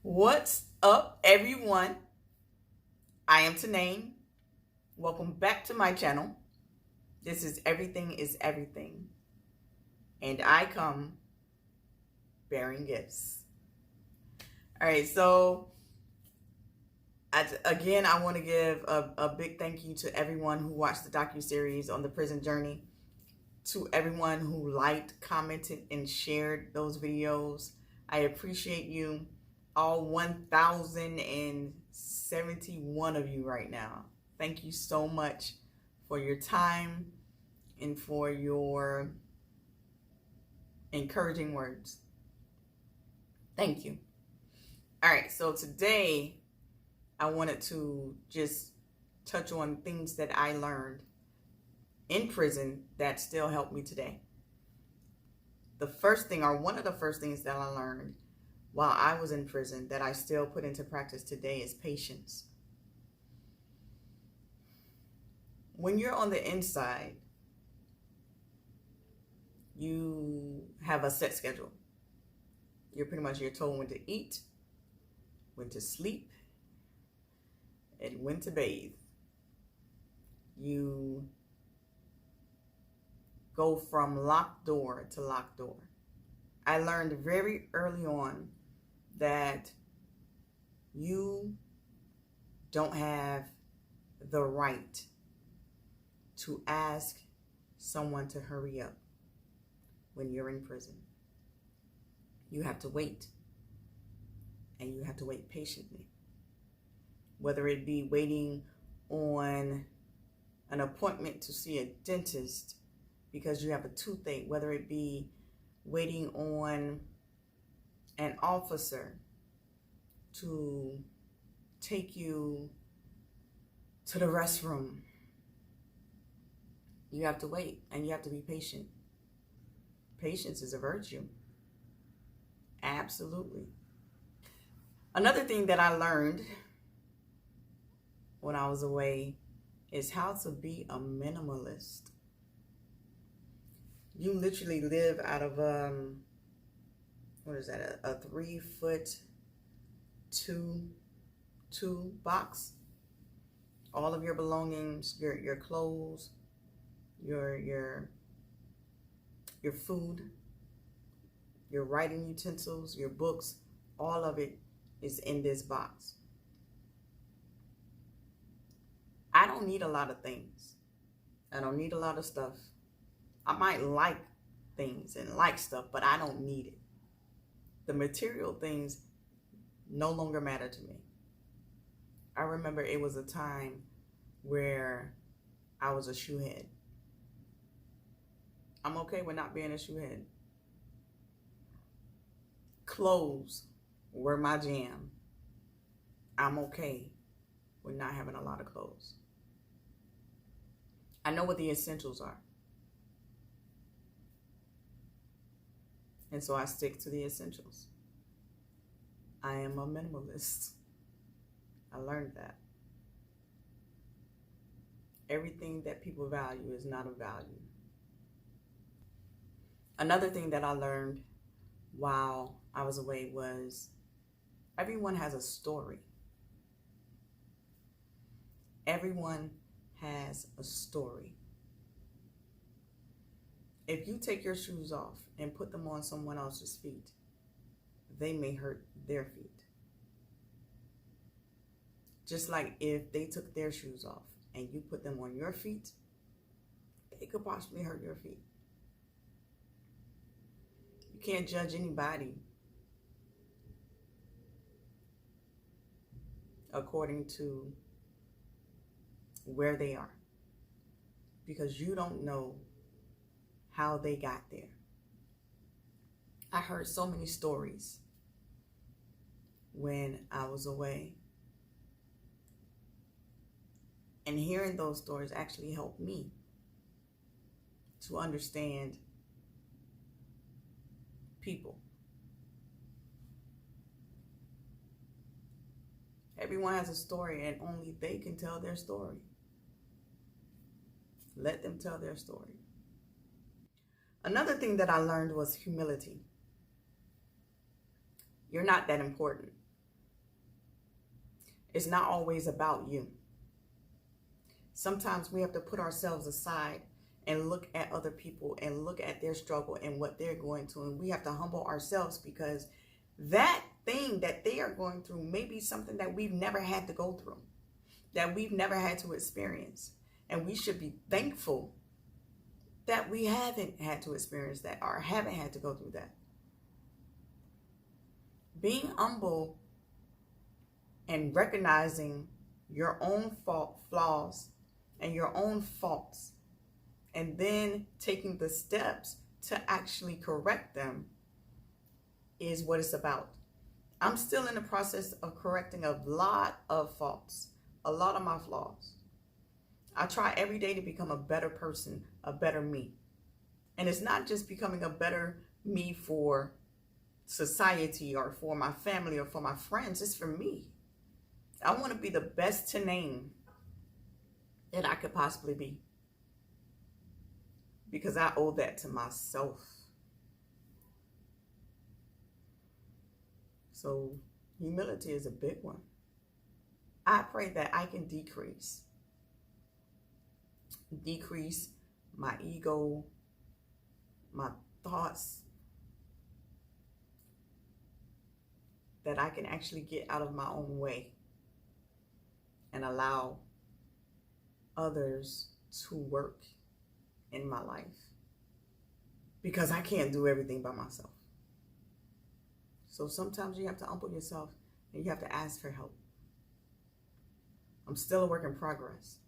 What's up, everyone? I am Tanae. Welcome back to my channel. This is Everything is Everything, and I come bearing gifts. All right, so I want to give a big thank you to everyone who watched the docuseries on the prison journey, to everyone who liked, commented, and shared those videos. I appreciate you, all 1,071 of you right now. Thank you so much for your time and for your encouraging words. Thank you. All right, so today I wanted to just touch on things that I learned in prison that still help me today. One of the first things that I learned while I was in prison that I still put into practice today is patience. When you're on the inside, you have a set schedule. You're told when to eat, when to sleep, and when to bathe. You go from locked door to locked door. I learned very early on that you don't have the right to ask someone to hurry up when you're in prison. You have to wait, and you have to wait patiently. Whether it be waiting on an appointment to see a dentist because you have a toothache, whether it be waiting on an officer to take you to the restroom. You have to wait, and you have to be patient. Patience is a virtue. Absolutely. Another thing that I learned when I was away is how to be a minimalist. You literally live out of a 3-foot two box. All of your belongings, your clothes, your food, your writing utensils, your books, all of it is in this box. I don't need a lot of things. I don't need a lot of stuff. I might like things and like stuff, but I don't need it. The material things no longer matter to me. I remember it was a time where I was a shoehead. I'm okay with not being a shoehead. Clothes were my jam. I'm okay with not having a lot of clothes. I know what the essentials are. And so I stick to the essentials. I am a minimalist. I learned that. Everything that people value is not of value. Another thing that I learned while I was away was everyone has a story. Everyone has a story. If you take your shoes off and put them on someone else's feet, they may hurt their feet. Just like if they took their shoes off and you put them on your feet, they could possibly hurt your feet. You can't judge anybody according to where they are, because you don't know how they got there. I heard so many stories when I was away, and hearing those stories actually helped me to understand people. Everyone has a story, and only they can tell their story. Let them tell their story. Another thing that I learned was humility. You're not that important. It's not always about you. Sometimes we have to put ourselves aside and look at other people and look at their struggle and what they're going through. And we have to humble ourselves, because that thing that they are going through may be something that we've never had to go through, that we've never had to experience. And we should be thankful that we haven't had to experience that or haven't had to go through that. Being humble and recognizing your own flaws and your own faults, and then taking the steps to actually correct them, is what it's about. I'm still in the process of correcting a lot of faults, a lot of my flaws. I try every day to become a better person, a better me. And it's not just becoming a better me for society or for my family or for my friends. It's for me. I want to be the best to name that I could possibly be, because I owe that to myself. So humility is a big one. I pray that I can decrease my ego, my thoughts, that I can actually get out of my own way and allow others to work in my life, because I can't do everything by myself. So sometimes you have to humble yourself and you have to ask for help. I'm still a work in progress,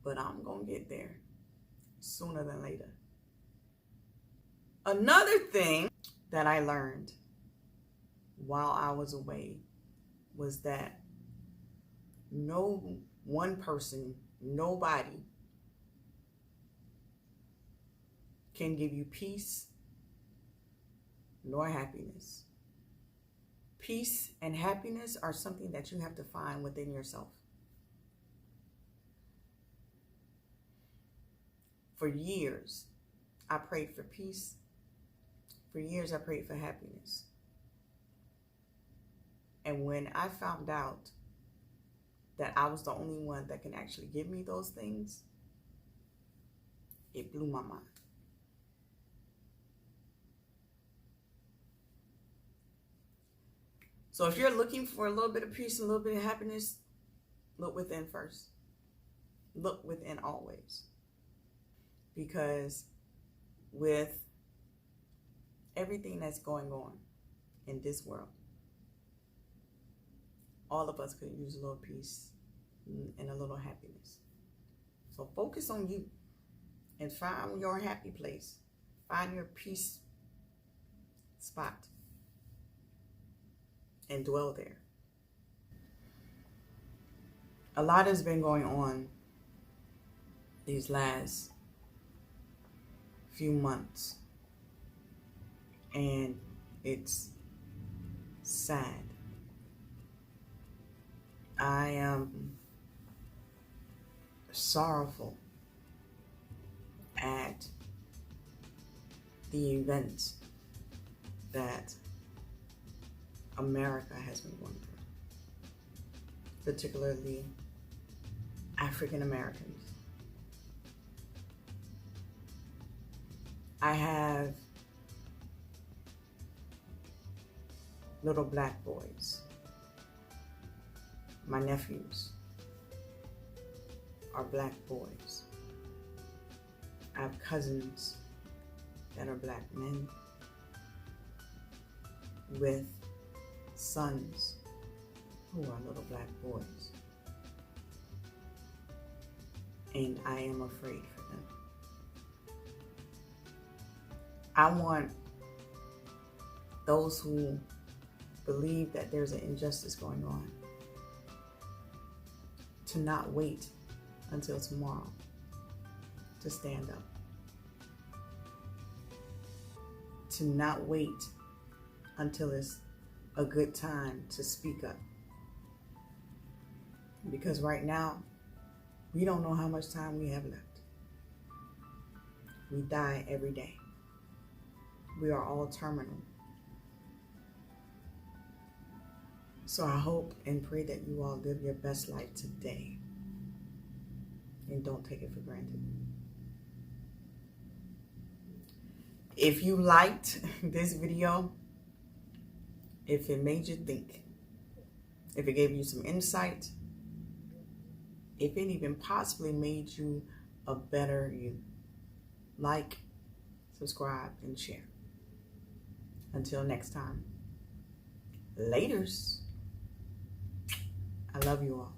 but I'm going to get there sooner than later. Another thing that I learned while I was away was that no one person, nobody can give you peace nor happiness. Peace and happiness are something that you have to find within yourself. For years, I prayed for peace. For years, I prayed for happiness. And when I found out that I was the only one that can actually give me those things, it blew my mind. So if you're looking for a little bit of peace and a little bit of happiness, look within first. Look within always. Because with everything that's going on in this world, all of us could use a little peace and a little happiness. So focus on you and find your happy place. Find your peace spot and dwell there. A lot has been going on these last few months, and it's sad. I am sorrowful at the events that America has been going through, particularly African Americans. I have little black boys. My nephews are black boys. I have cousins that are black men with sons who are little black boys. And I am afraid for them. I want those who believe that there's an injustice going on to not wait until tomorrow to stand up. To not wait until it's a good time to speak up. Because right now, we don't know how much time we have left. We die every day. We are all terminal. So I hope and pray that you all live your best life today and don't take it for granted. If you liked this video, if it made you think, if it gave you some insight, if it even possibly made you a better you, like, subscribe, and share. Until next time, laters. I love you all.